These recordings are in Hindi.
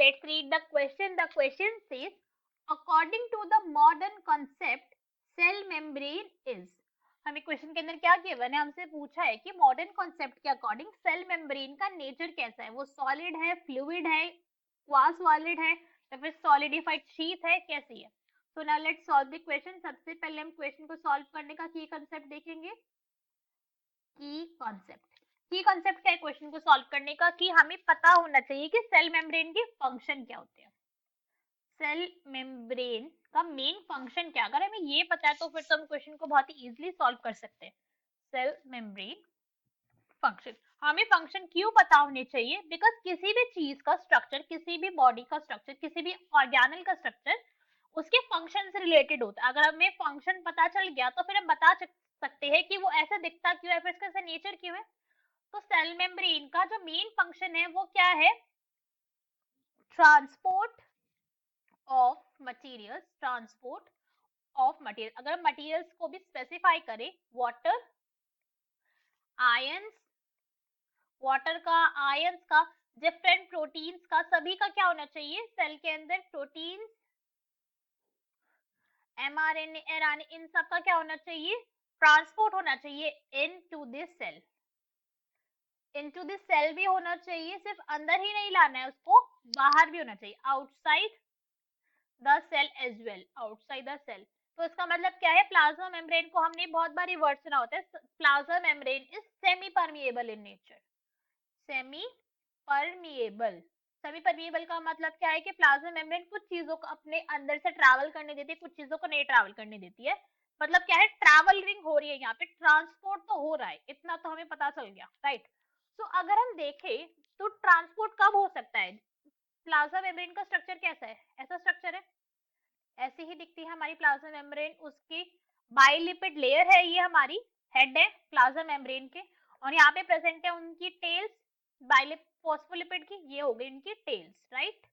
let's read the question. The question says, according to the modern concept, cell membrane is. हमें क्वेश्चन के अंदर क्या गिवन है, हमसे पूछा है कि मॉडर्न कॉन्सेप्ट के अकॉर्डिंग सेल मेम्ब्रेन का नेचर कैसा है, वो सॉलिड है, फ्लूइड है, क्वास सॉलिड है या फिर सॉलिडिफाइड शीथ है, कैसी है. So now let's solve the question. सबसे पहले हम क्वेश्चन को सॉल्व करने का की कंसेप्ट देखेंगे. की कंसेप्ट क्या है क्वेश्चन को सॉल्व करने का, कि हमें पता होना चाहिए कि सेल मेम्ब्रेन के फंक्शन क्या होते हैं. सेल मेम्ब्रेन का मेन फंक्शन क्या, अगर हमें ये पता है तो फिर तो हम क्वेश्चन को बहुत ही इजीली सॉल्व कर सकते हैं. सेल मेम्ब्रेन फंक्शन, हमें फंक्शन क्यों पता होने चाहिए, बिकॉज किसी भी चीज का स्ट्रक्चर, किसी भी बॉडी का स्ट्रक्चर, किसी भी ऑर्गेनल का स्ट्रक्चर उसके फंक्शन से रिलेटेड होता है. अगर हमें फंक्शन पता चल गया तो फिर हम बता सकते हैं कि वो ऐसा दिखता क्यों है, फिर इसका नेचर क्यों है. तो सेल मेम्ब्रेन का जो मेन फंक्शन है वो क्या है, transport of materials. Transport of material, अगर मटेरियल्स को भी स्पेसिफाई करें, वाटर, आयंस, वाटर का, आयंस का, डिफरेंट प्रोटीन्स का, सभी का क्या होना चाहिए सेल के अंदर, प्रोटीन्स, mRNA, RNA, इन सब का क्या होना चाहिए, ट्रांसपोर्ट होना चाहिए into this cell. Into this cell भी होना चाहिए, सिर्फ अंदर ही नहीं लाना है उसको, बाहर भी होना चाहिए, outside the cell as well, outside the cell. तो इसका मतलब क्या है, प्लाज्मा मेम्ब्रेन को हमने बहुत बार वर्ड सुना होता है, plasma membrane is semi permeable in nature. Semi permeable, semi permeable का मतलब क्या है कि प्लाज्मा मेम्ब्रेन कुछ चीजों को अपने अंदर से ट्रैवल करने देती है, कुछ चीजों को नहीं ट्रैवल करने देती है. मतलब क्या है, ट्रैवलिंग हो रही है यहाँ पे, ट्रांसपोर्ट तो हो रहा है, इतना तो हमें पता चल गया, राइट. तो अगर हम देखें तो ट्रांसपोर्ट कब हो सकता है, प्लाज्मा मेम्ब्रेन का स्ट्रक्चर कैसा है, ऐसा स्ट्रक्चर है, ऐसी ही दिखती है हमारी प्लाज्मा मेम्ब्रेन. उसकी बाइलिपिड लेयर है, ये हमारी हेड है प्लाज्मा मेम्ब्रेन के, और यहाँ पे प्रेजेंट है उनकी टेल्स, बाइलिप फॉस्फोलिपिड की, ये हो गई इनकी टेल्स, राइट.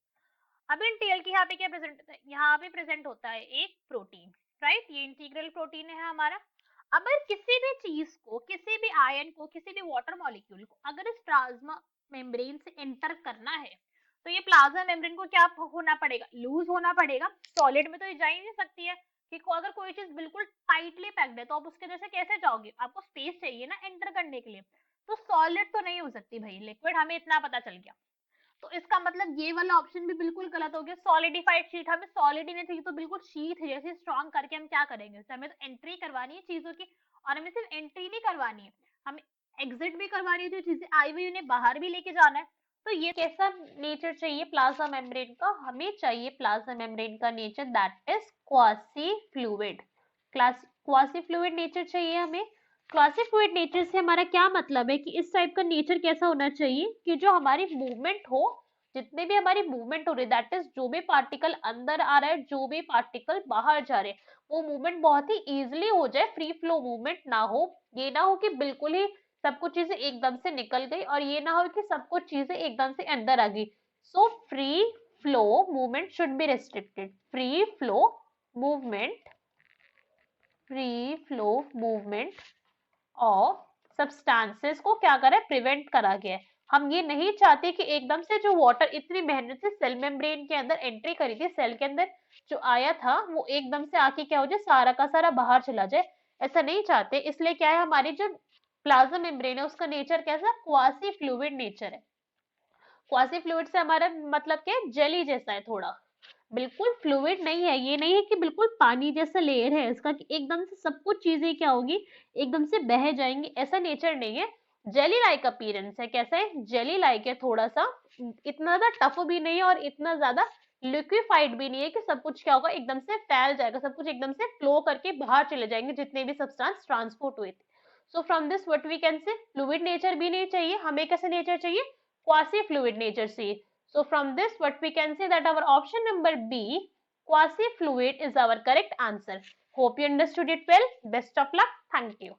अब इन टेल की यहाँ पे क्या प्रेजेंट होता है, यहाँ पे प्रेजेंट होता है एक प्रोटीन, राइट. ये इंटीग्रल प्रोटीन है हमारा. अगर किसी भी चीज को, किसी भी आयन को, किसी भी वाटर मॉलिक्यूल को अगर इस प्लाज्मा मेम्ब्रेन से एंटर करना है तो ये प्लाज्मा मेम्ब्रेन को क्या होना पड़ेगा, लूज होना पड़ेगा. सॉलिड में तो ये जा ही नहीं सकती है, कि अगर कोई चीज बिल्कुल टाइटली पैक्ड है तो आप उसके जैसे कैसे जाओगे, आपको स्पेस चाहिए ना एंटर करने के लिए. तो सॉलिड तो नहीं हो सकती भाई, लिक्विड, हमें इतना पता चल गया. तो इसका मतलब ये वाला ऑप्शन भी बिल्कुल गलत हो गया. सॉलिडिफाइड शीट, हमें सॉलिड ही नहीं चाहिए, तो बिल्कुल शीट जैसे स्ट्रॉन्ग करके हम क्या करेंगे, उससे हमें तो एंट्री करवानी है चीजों की, और हमें सिर्फ एंट्री नहीं करवानी है, हमें एग्जिट भी करवानी है, जो चीजें आई हुई उन्हें बाहर भी लेके जाना है. तो ये कैसा नेचर चाहिए प्लाज्मा मेम्ब्रेन का, हमें चाहिए प्लाज्मा मेम्ब्रेन का nature that is quasi fluid. Quasi fluid nature चाहिए हमें. क्वासी फ्लूइड नेचर से हमारा क्या मतलब है, कि इस टाइप का नेचर कैसा होना चाहिए कि जो हमारी मूवमेंट हो, जितने भी हमारी मूवमेंट हो रही है, दैट इज जो भी पार्टिकल अंदर आ रहा है, जो भी पार्टिकल बाहर जा रहे हैं, वो मूवमेंट बहुत ही इजीली हो जाए, फ्री फ्लो मूवमेंट ना हो. ये ना हो कि बिल्कुल ही सब कुछ चीजें एकदम से निकल गई, और ये ना हो कि सब कुछ चीजें एकदम से अंदर आ गई. So free flow movement should be restricted. Free flow movement, free flow movement of substances को क्या करा है, प्रिवेंट करा गया है. हम ये नहीं चाहते कि एकदम से जो वाटर इतनी मेहनत से सेल मेम्ब्रेन के अंदर एंट्री करी थी, सेल के अंदर जो आया था, वो एकदम से आके क्या हो जाए, सारा का सारा बाहर चला जाए. ऐसा नहीं चाहते. इसलिए क्या है, हमारी जो प्लाज्मा मेम्ब्रेन है उसका नेचर कैसा, क्वासी फ्लूइड नेचर है. क्वासी फ्लूइड से हमारा मतलब क्या है, जेली जैसा है थोड़ा, बिल्कुल फ्लूइड नहीं है. ये नहीं है कि बिल्कुल पानी जैसा लेयर है इसका, कि एकदम से सब कुछ चीजें क्या होगी, एकदम से बह जाएंगी, ऐसा नेचर नहीं है. जेली लाइक अपीयरेंस है. कैसा है, जेली लाइक है थोड़ा सा, इतना ज्यादा टफ भी नहीं है और इतना ज्यादा लिक्विफाइड भी नहीं है कि सब कुछ क्या होगा, एकदम से फैल जाएगा, सब कुछ एकदम से फ्लो करके बाहर चले जाएंगे जितने भी सब्सटेंस ट्रांसपोर्ट हुए थे. So from this what we can say, fluid nature भी नहीं चाहिए हमें, कैसे नेचर चाहिए, क्वासी फ्लूइड नेचर चाहिए. So from this what we can say that our option number B, quasi fluid, is our correct answer. Hope you understood it well. Best of luck. Thank you.